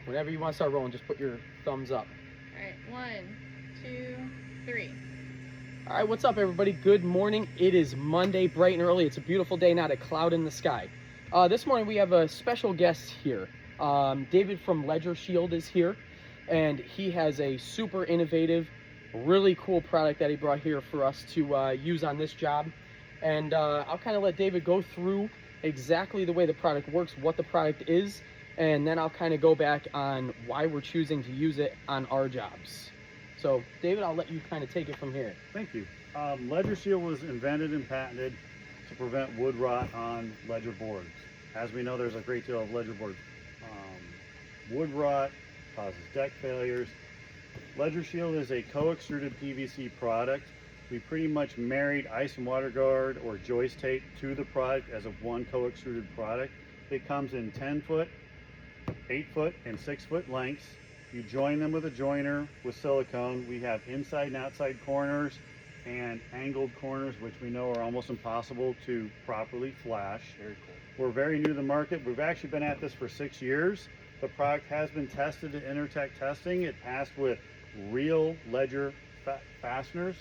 Whenever you want to start rolling, just put your thumbs up. All right, 1, 2, 3. All right, what's up, everybody? Good morning. It is Monday, bright and early. It's a beautiful day, not a cloud in the sky. This morning we have a special guest here. David from Ledger Shield is here, and he has a super innovative, really cool product that he brought here for us to use on this job. And I'll kind of let David go through exactly the way the product works, what the product is, and then I'll kind of go back on why we're choosing to use it on our jobs. So, David, I'll let you kind of take it from here. Thank you. Ledger Shield was invented and patented to prevent wood rot on ledger boards. As we know, there's a great deal of ledger board wood rot, causes deck failures. Ledger Shield is a co-extruded PVC product. We pretty much married ice and water guard or joist tape to the product as a one co-extruded product. It comes in 10-foot, 8-foot, and 6-foot lengths. You join them with a joiner with silicone. We have inside and outside corners and angled corners, which we know are almost impossible to properly flash. Very cool. We're very new to the market. We've actually been at this for 6 years. The product has been tested at Intertech testing. It passed with real ledger fasteners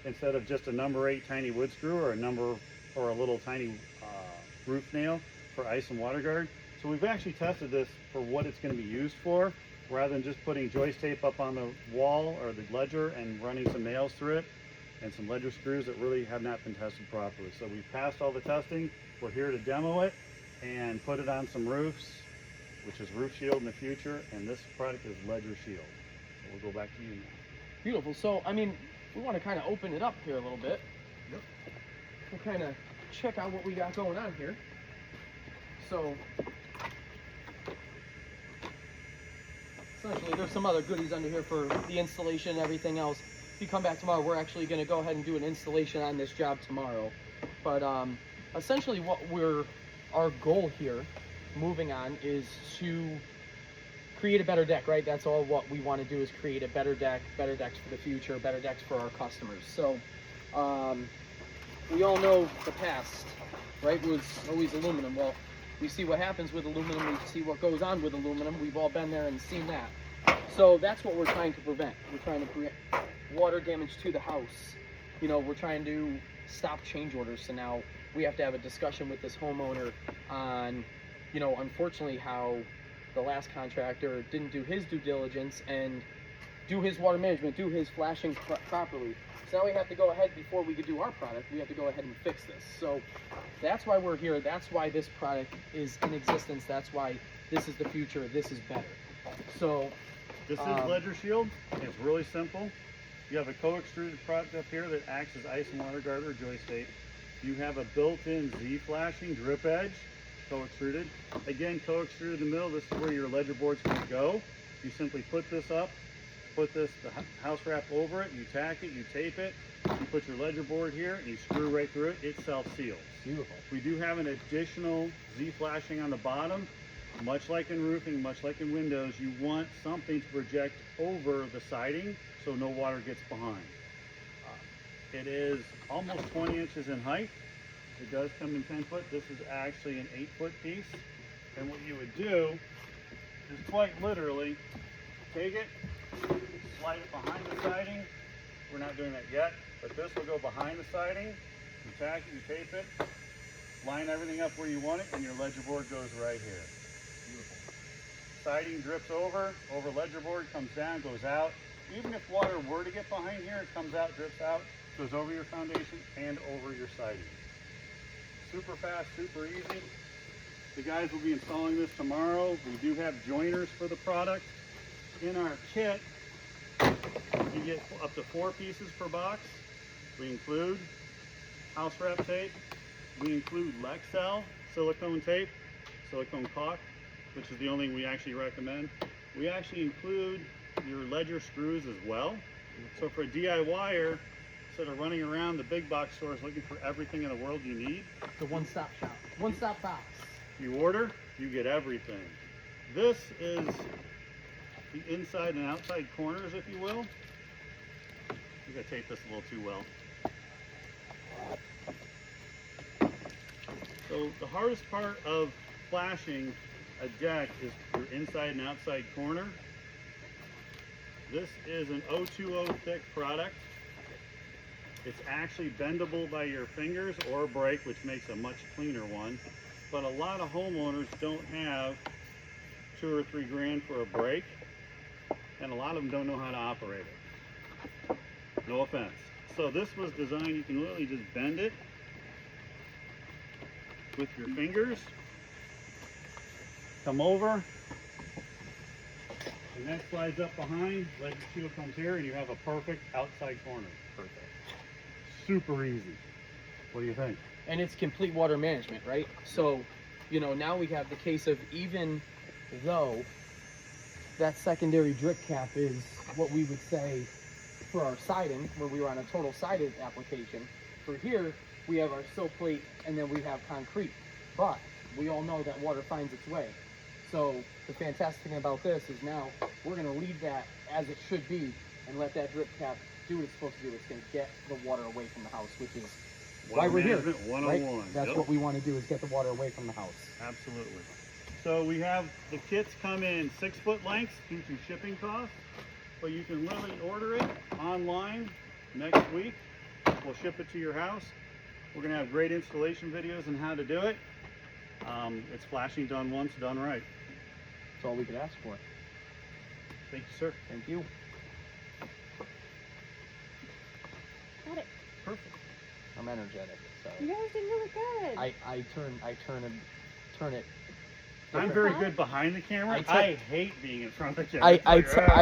instead of just a number 8 tiny wood screw or a little tiny roof nail for ice and water guard. So we've actually tested this for what it's going to be used for, rather than just putting joist tape up on the wall or the ledger and running some nails through it and some ledger screws that really have not been tested properly. So we've passed all the testing. We're here to demo it and put it on some roofs, which is Roof Shield in the future, and this product is Ledger Shield. So we'll go back to you now. Beautiful. So, I mean, we want to kind of open it up here a little bit. Yep. We'll kind of check out what we got going on here. So, essentially, there's some other goodies under here for the installation and everything else. If you come back tomorrow, we're actually going to go ahead and do an installation on this job tomorrow. But essentially, our goal here, moving on, is to create a better deck, right? That's all what we want to do, is create a better deck, better decks for the future, better decks for our customers. So, we all know the past, right, was always aluminum. Well, we see what happens with aluminum, we see what goes on with aluminum. We've all been there and seen that. So that's what we're trying to prevent. We're trying to prevent water damage to the house. You know, we're trying to stop change orders. So now we have to have a discussion with this homeowner on, you know, unfortunately how the last contractor didn't do his due diligence and do his water management, do his flashing properly. So now we have to go ahead, before we could do our product, we have to go ahead and fix this. So that's why we're here. That's why this product is in existence. That's why this is the future. This is better. So this is Ledger Shield. It's really simple. You have a co-extruded product up here that acts as ice and water guard or joist tape. You have a built-in Z-flashing drip edge, co-extruded. Again, co-extruded in the middle. This is where your ledger board's going to go. You simply put this up, put the house wrap over it, you tack it, you tape it, you put your ledger board here, and you screw right through it. It self-seals. beautiful. We do have an additional Z-flashing on the bottom. Much like in roofing, much like in windows, you want something to project over the siding so no water gets behind. It is almost 20 inches in height. It does come in 10 foot. This is actually an 8-foot piece. And what you would do is quite literally take it, slide it behind the siding. We're not doing that yet, but this will go behind the siding. You tack it, you tape it, line everything up where you want it, and your ledger board goes right here. Beautiful. Siding drips over ledger board, comes down, goes out. Even if water were to get behind here, it comes out, drips out, goes over your foundation and over your siding. Super fast, super easy. The guys will be installing this tomorrow. We do have joiners for the product. In our kit, you get up to 4 pieces per box. We include house wrap tape. We include Lexel silicone tape, silicone caulk, which is the only thing we actually recommend. We actually include your ledger screws as well. So for a DIYer, instead of running around the big box stores looking for everything in the world you need, The one-stop shop, one-stop box. you order, you get everything. This is the inside and outside corners, if you will. I think I taped this a little too well. So the hardest part of flashing a deck is your inside and outside corner. This is an 020 thick product. It's actually bendable by your fingers or break, which makes a much cleaner one. But a lot of homeowners don't have $2 or $3 grand for a break, and a lot of them don't know how to operate it. No offense. So this was designed, you can literally just bend it with your fingers, come over, and that slides up behind, leg shield comes here, and you have a perfect outside corner. Perfect. Super easy. What do you think? And it's complete water management, right? So, you know, now we have the case of, even though that secondary drip cap is what we would say for our siding, where we were on a total sided application, for here we have our sill plate and then we have concrete. But we all know that water finds its way. So the fantastic thing about this is now we're going to leave that as it should be and let that drip cap do what it's supposed to do. It's going to get the water away from the house, which is why we're here. Management 101. Right? That's what we want to do, is get the water away from the house. Absolutely. So we have the kits come in 6-foot lengths due to shipping costs, but you can literally order it online next week. We'll ship it to your house. We're going to have great installation videos on how to do it. It's flashing done once, done right. That's all we could ask for. Thank you, sir. Thank you. Got it. Perfect. I'm energetic, so You guys did really good. I turn it. I'm very good behind the camera. I I hate being in front of the camera. I It's like,